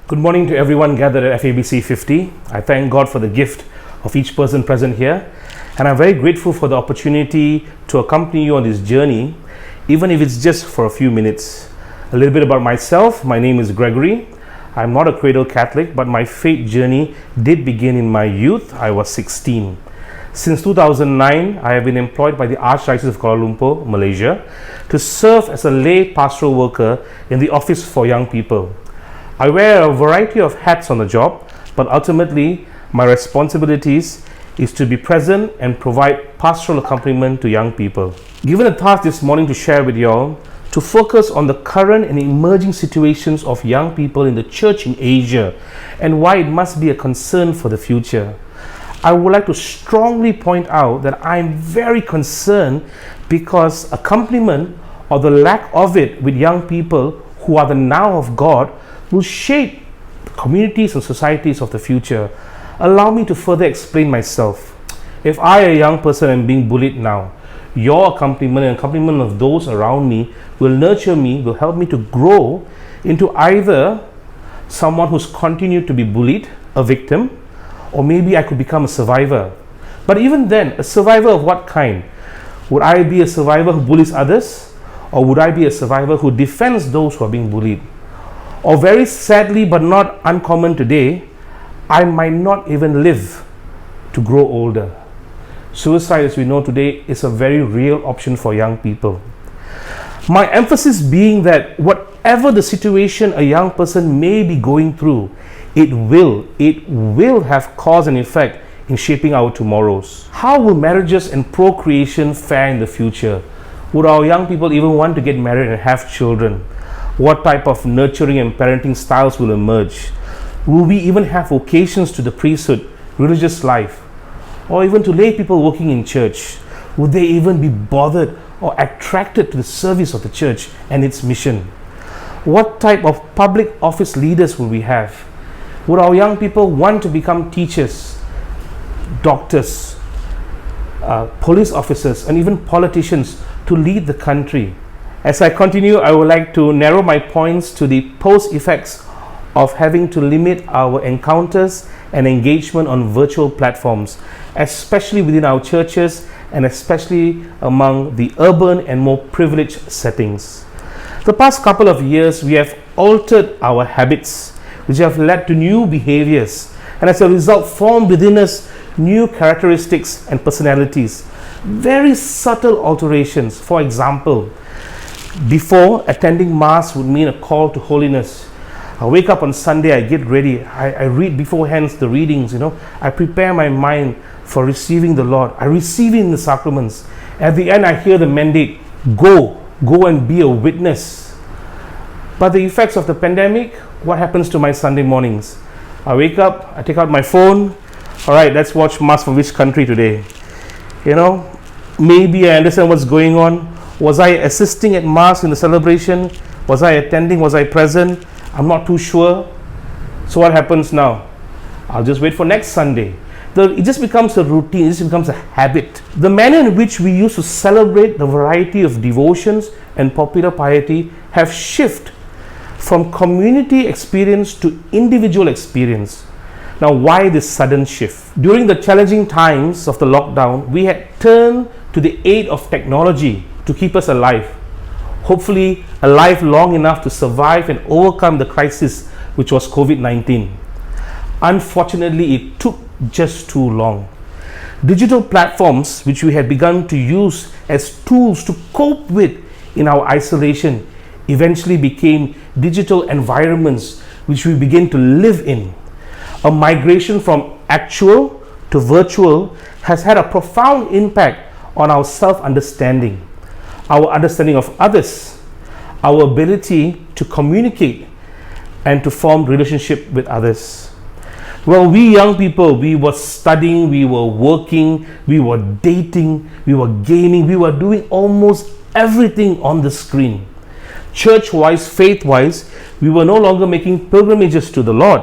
Good morning to everyone gathered at FABC 50. I thank God for the gift of each person present here, and I'm very grateful for the opportunity to accompany you on this journey, even if it's just for a few minutes. A little bit about myself. My name is Gregory. I'm not a cradle Catholic, but my faith journey did begin in my youth. I was 16. Since 2009, I have been employed by the Archdiocese of Kuala Lumpur, Malaysia, to serve as a lay pastoral worker in the Office for Young People. I wear a variety of hats on the job, but ultimately my responsibilities is to be present and provide pastoral accompaniment to young people. Given a task this morning to share with you all, to focus on the current and emerging situations of young people in the church in Asia and why it must be a concern for the future. I would like to strongly point out that I am very concerned because accompaniment or the lack of it with young people who are the now of God will shape communities and societies of the future. Allow me to further explain myself. If I, a young person, am being bullied now, your accompaniment and accompaniment of those around me will nurture me, will help me to grow into either someone who's continued to be bullied, a victim, or maybe I could become a survivor. But even then, a survivor of what kind? Would I be a survivor who bullies others? Or would I be a survivor who defends those who are being bullied? Or very sadly, but not uncommon today, I might not even live to grow older. Suicide, as we know today, is a very real option for young people. My emphasis being that whatever the situation a young person may be going through, it will have cause and effect in shaping our tomorrows. How will marriages and procreation fare in the future? Would our young people even want to get married and have children? What type of nurturing and parenting styles will emerge? Will we even have vocations to the priesthood, religious life, or even to lay people working in church? Would they even be bothered or attracted to the service of the church and its mission? What type of public office leaders will we have? Would our young people want to become teachers, doctors, police officers, and even politicians to lead the country? As I continue, I would like to narrow my points to the post-effects of having to limit our encounters and engagement on virtual platforms, especially within our churches and especially among the urban and more privileged settings. The past couple of years, we have altered our habits, which have led to new behaviors, and as a result formed within us new characteristics and personalities. Very subtle alterations. For example, before, attending Mass would mean a call to holiness. I wake up on Sunday, I get ready, I read beforehand the readings, I prepare my mind for receiving the Lord. I receive it in the sacraments. At the end, I hear the mandate, go and be a witness. But the effects of the pandemic, what happens to my Sunday mornings? I wake up, I take out my phone, all right, let's watch Mass for which country today? Maybe I understand what's going on. Was I assisting at Mass in the celebration? Was I attending? Was I present? I'm not too sure. So what happens now? I'll just wait for next Sunday. It just becomes a routine. It just becomes a habit. The manner in which we used to celebrate the variety of devotions and popular piety have shifted from community experience to individual experience. Now, why this sudden shift? During the challenging times of the lockdown, we had turned to the aid of technology to keep us alive. Hopefully, alive long enough to survive and overcome the crisis which was COVID-19. Unfortunately, it took just too long. Digital platforms which we had begun to use as tools to cope with in our isolation eventually became digital environments which we begin to live in. A migration from actual to virtual has had a profound impact on our self-understanding, our understanding of others, our ability to communicate and to form relationship with others. Well, we young people, we were studying, we were working, we were dating, we were gaming, we were doing almost everything on the screen. Church-wise, faith-wise, we were no longer making pilgrimages to the Lord.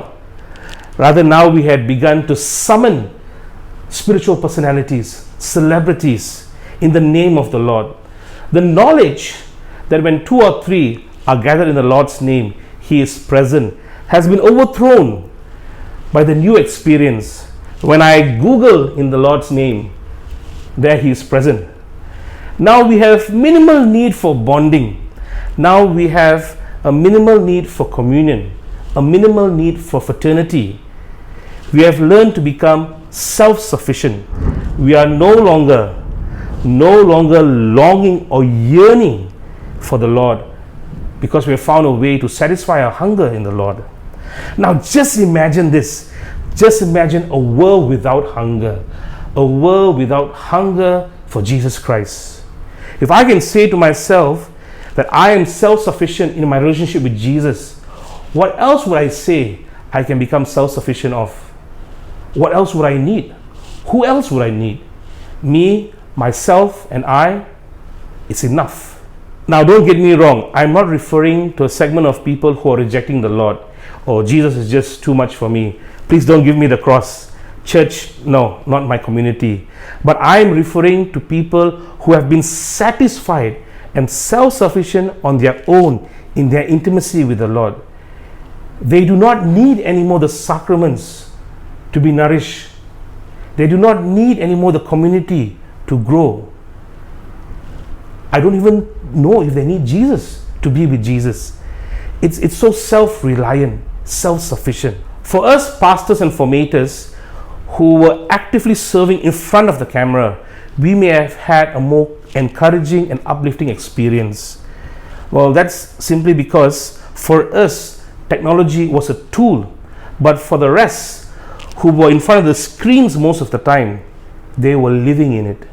Rather, now we had begun to summon spiritual personalities, celebrities in the name of the Lord. The knowledge that when 2 or 3 are gathered in the Lord's name, He is present has been overthrown by the new experience. When I Google in the Lord's name, there He is present. Now we have minimal need for bonding. Now we have a minimal need for communion, a minimal need for fraternity. We have learned to become self-sufficient. We are no longer longing or yearning for the Lord, because we have found a way to satisfy our hunger in the Lord. Now just imagine this. Just imagine a world without hunger. A world without hunger for Jesus Christ. If I can say to myself that I am self-sufficient in my relationship with Jesus, what else would I say I can become self-sufficient of? What else would I need? Who else would I need? Me, myself, and I? It's enough. Now don't get me wrong. I'm not referring to a segment of people who are rejecting the Lord. Oh, Jesus is just too much for me. Please don't give me the cross. Church, no, not my community. But I'm referring to people who have been satisfied and self-sufficient on their own in their intimacy with the Lord. They do not need anymore the sacraments to be nourished. They do not need anymore the community to grow. I don't even know if they need Jesus to be with Jesus. It's so self-reliant, self-sufficient. For us pastors and formators who were actively serving in front of the camera, we may have had a more encouraging and uplifting experience. Well, that's simply because for us, technology was a tool, but for the rest who were in front of the screens most of the time, they were living in it.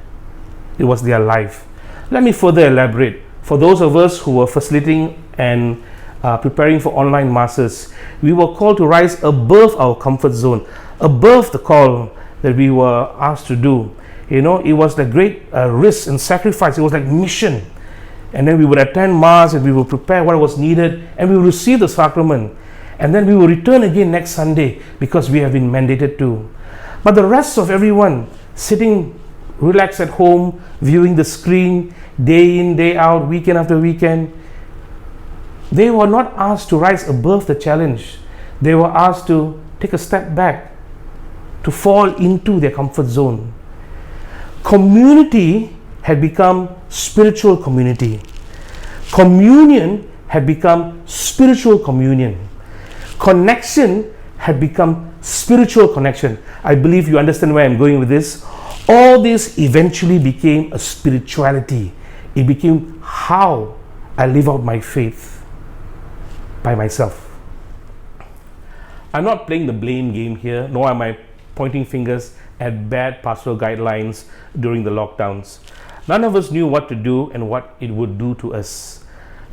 It was their life. Let me further elaborate. For those of us who were facilitating and preparing for online masses, we were called to rise above our comfort zone, above the call that we were asked to do. It was the great risk and sacrifice. It was like mission. And then we would attend Mass and we would prepare what was needed and we would receive the sacrament. And then we will return again next Sunday because we have been mandated to. But the rest of everyone sitting relaxed at home, viewing the screen day in, day out, weekend after weekend, they were not asked to rise above the challenge. They were asked to take a step back, to fall into their comfort zone. Community had become spiritual community. Communion had become spiritual communion. Connection had become spiritual connection. I believe you understand where I'm going with this. All this eventually became a spirituality. It became how I live out my faith by myself. I'm not playing the blame game here, nor am I pointing fingers at bad pastoral guidelines during the lockdowns. None of us knew what to do and what it would do to us.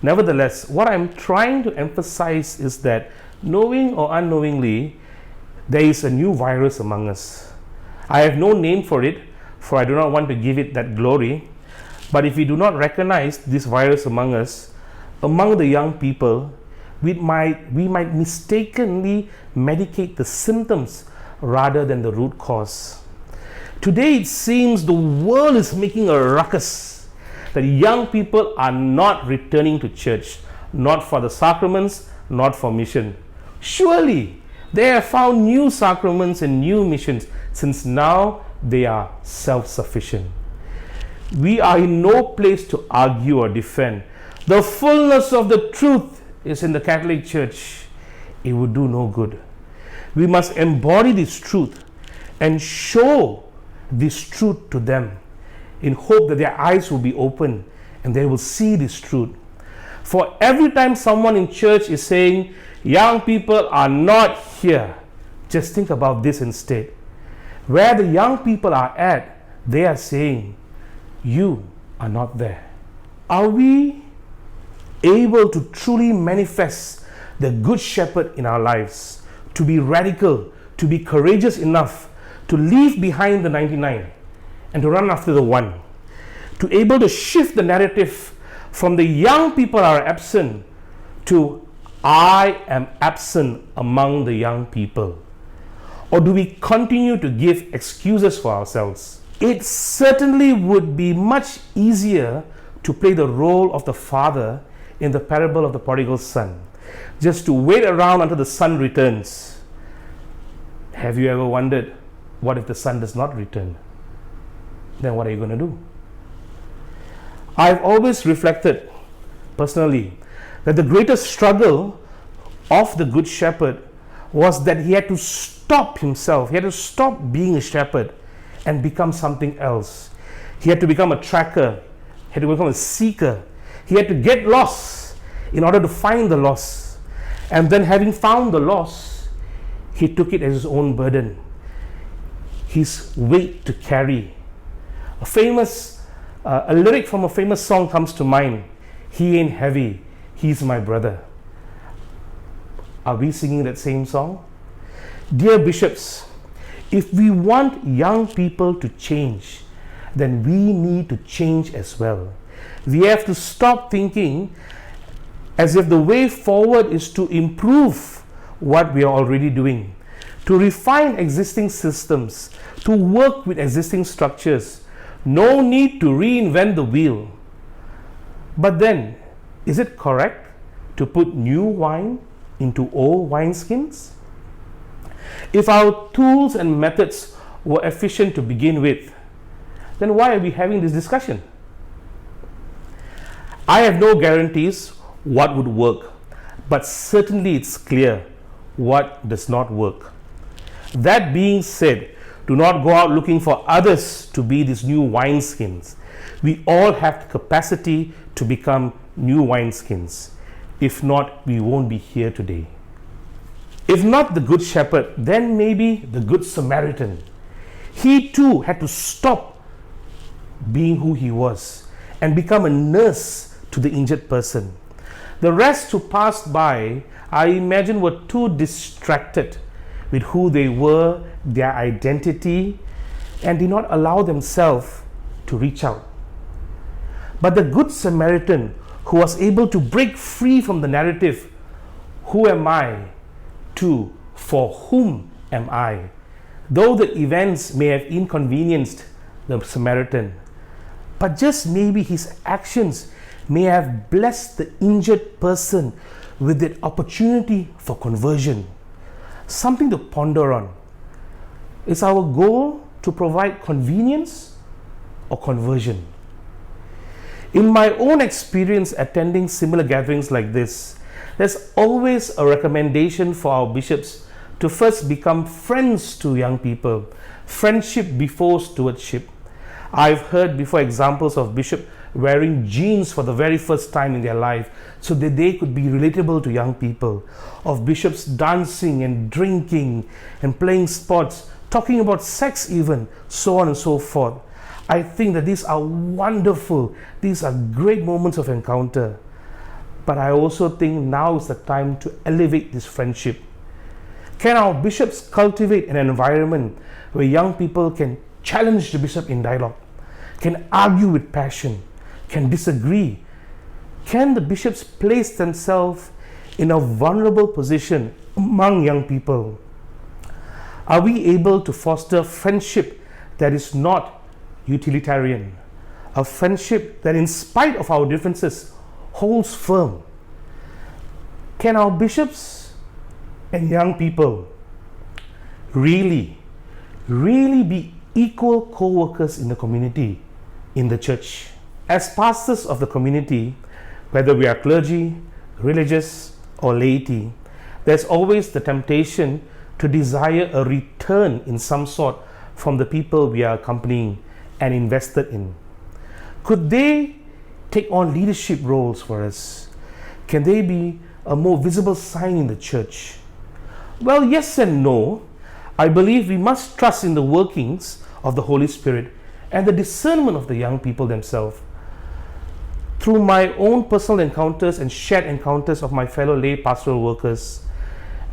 Nevertheless, what I'm trying to emphasize is that knowing or unknowingly, there is a new virus among us. I have no name for it, for I do not want to give it that glory. But if we do not recognize this virus among us, among the young people, we might mistakenly medicate the symptoms rather than the root cause. Today it seems the world is making a ruckus that young people are not returning to church, not for the sacraments, not for mission. Surely they have found new sacraments and new missions, since now they are self-sufficient. We are in no place to argue or defend. The fullness of the truth is in the Catholic Church. It would do no good. We must embody this truth and show this truth to them in hope that their eyes will be open and they will see this truth. For every time someone in church is saying, young people are not here, just think about this instead. Where the young people are at, they are saying, you are not there. Are we able to truly manifest the Good Shepherd in our lives, to be radical, to be courageous enough to leave behind the 99 and to run after the one, to able to shift the narrative from the young people are absent to I am absent among the young people? Or do we continue to give excuses for ourselves? It certainly would be much easier to play the role of the father in the parable of the prodigal son, just to wait around until the son returns. Have you ever wondered, what if the son does not return? Then what are you going to do? I've always reflected personally that the greatest struggle of the good shepherd was that he had to stop himself. He had to stop being a shepherd and become something else. He had to become a tracker. He had to become a seeker. He had to get lost in order to find the lost. And then, having found the lost, he took it as his own burden, his weight to carry. A lyric from a famous song comes to mind. He ain't heavy, he's my brother. Are we singing that same song? Dear bishops, if we want young people to change, then we need to change as well. We have to stop thinking as if the way forward is to improve what we are already doing, to refine existing systems, to work with existing structures. No need to reinvent the wheel. But then, is it correct to put new wine into old wineskins? If our tools and methods were efficient to begin with, then why are we having this discussion? I have no guarantees what would work, but certainly it's clear what does not work. That being said, do not go out looking for others to be these new wineskins. We all have the capacity to become new wineskins. If not, we won't be here today. If not the Good Shepherd, then maybe the Good Samaritan. He too had to stop being who he was and become a nurse to the injured person. The rest who passed by, I imagine, were too distracted with who they were, their identity, and did not allow themselves to reach out. But the Good Samaritan, who was able to break free from the narrative, who am I, to for whom am I? Though the events may have inconvenienced the Samaritan, but just maybe his actions may have blessed the injured person with the opportunity for conversion. Something to ponder on. Is our goal to provide convenience or conversion? In my own experience attending similar gatherings like this, there's always a recommendation for our bishops to first become friends to young people. Friendship before stewardship. I've heard before examples of bishops wearing jeans for the very first time in their life so that they could be relatable to young people, of bishops dancing and drinking and playing sports, talking about sex even, so on and so forth. I think that these are wonderful. These are great moments of encounter. But I also think now is the time to elevate this friendship. Can our bishops cultivate an environment where young people can challenge the bishop in dialogue, can argue with passion, can disagree? Can the bishops place themselves in a vulnerable position among young people? Are we able to foster friendship that is not utilitarian, a friendship that in spite of our differences holds firm? Can our bishops and young people really be equal co-workers in the community, in the church? As pastors of the community, whether we are clergy, religious, or laity, there's always the temptation to desire a return in some sort from the people we are accompanying and invested in. Could they take on leadership roles for us? Can they be a more visible sign in the church? Well, yes and no. I believe we must trust in the workings of the Holy Spirit and the discernment of the young people themselves. Through my own personal encounters and shared encounters of my fellow lay pastoral workers,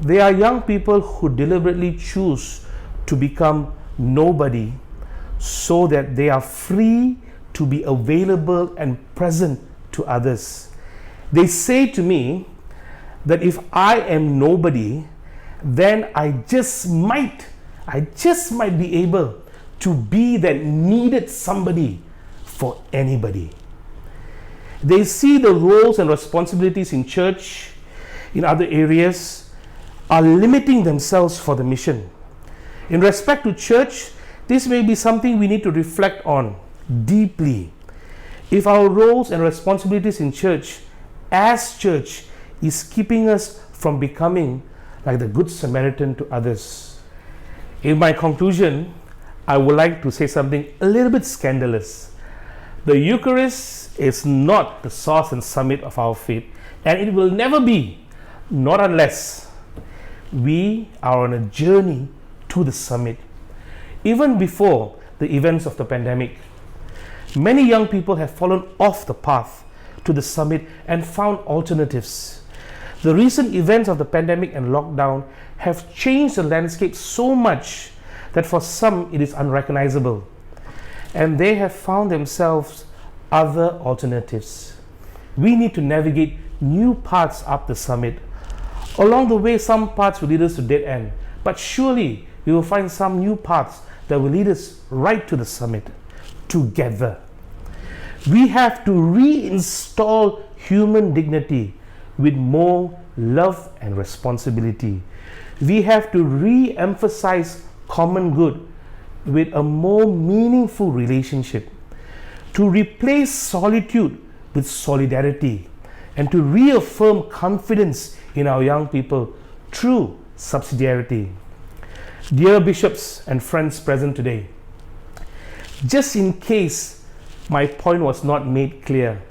they are young people who deliberately choose to become nobody so that they are free to be available and present to others. They say to me that if I am nobody, then I just might be able to be that needed somebody for anybody. They see the roles and responsibilities in church, in other areas, are limiting themselves for the mission. In respect to church, this may be something we need to reflect on deeply. If our roles and responsibilities in church, as church, is keeping us from becoming like the Good Samaritan to others. In my conclusion, I would like to say something a little bit scandalous. The Eucharist is not the source and summit of our faith, and it will never be, not unless we are on a journey to the summit. Even before the events of the pandemic, many young people have fallen off the path to the summit and found alternatives. The recent events of the pandemic and lockdown have changed the landscape so much that for some it is unrecognizable, and they have found themselves other alternatives. We need to navigate new paths up the summit. Along the way, some paths will lead us to dead end, but surely we will find some new paths that will lead us right to the summit together. We have to reinstall human dignity with more love and responsibility. We have to re-emphasize common good with a more meaningful relationship, to replace solitude with solidarity, and to reaffirm confidence in our young people through subsidiarity. Dear bishops and friends present today, just in case my point was not made clear,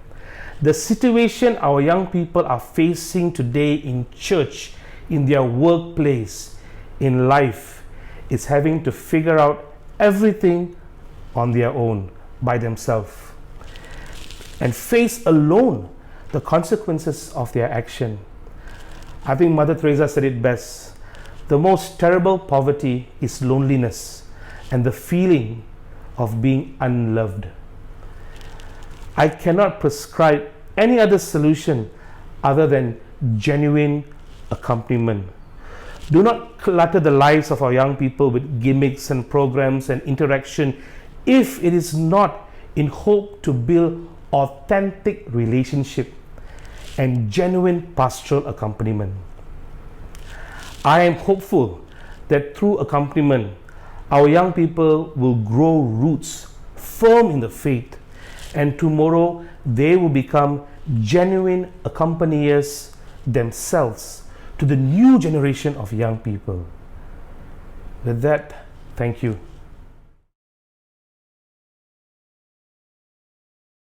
the situation our young people are facing today in church, in their workplace, in life, is having to figure out everything on their own, by themselves, and face alone the consequences of their action. I think Mother Teresa said it best. The most terrible poverty is loneliness and the feeling of being unloved. I cannot prescribe any other solution other than genuine accompaniment. Do not clutter the lives of our young people with gimmicks and programs and interaction if it is not in hope to build authentic relationship and genuine pastoral accompaniment. I am hopeful that through accompaniment, our young people will grow roots firm in the faith, and tomorrow they will become genuine accompaniers themselves to the new generation of young people. With that, thank you.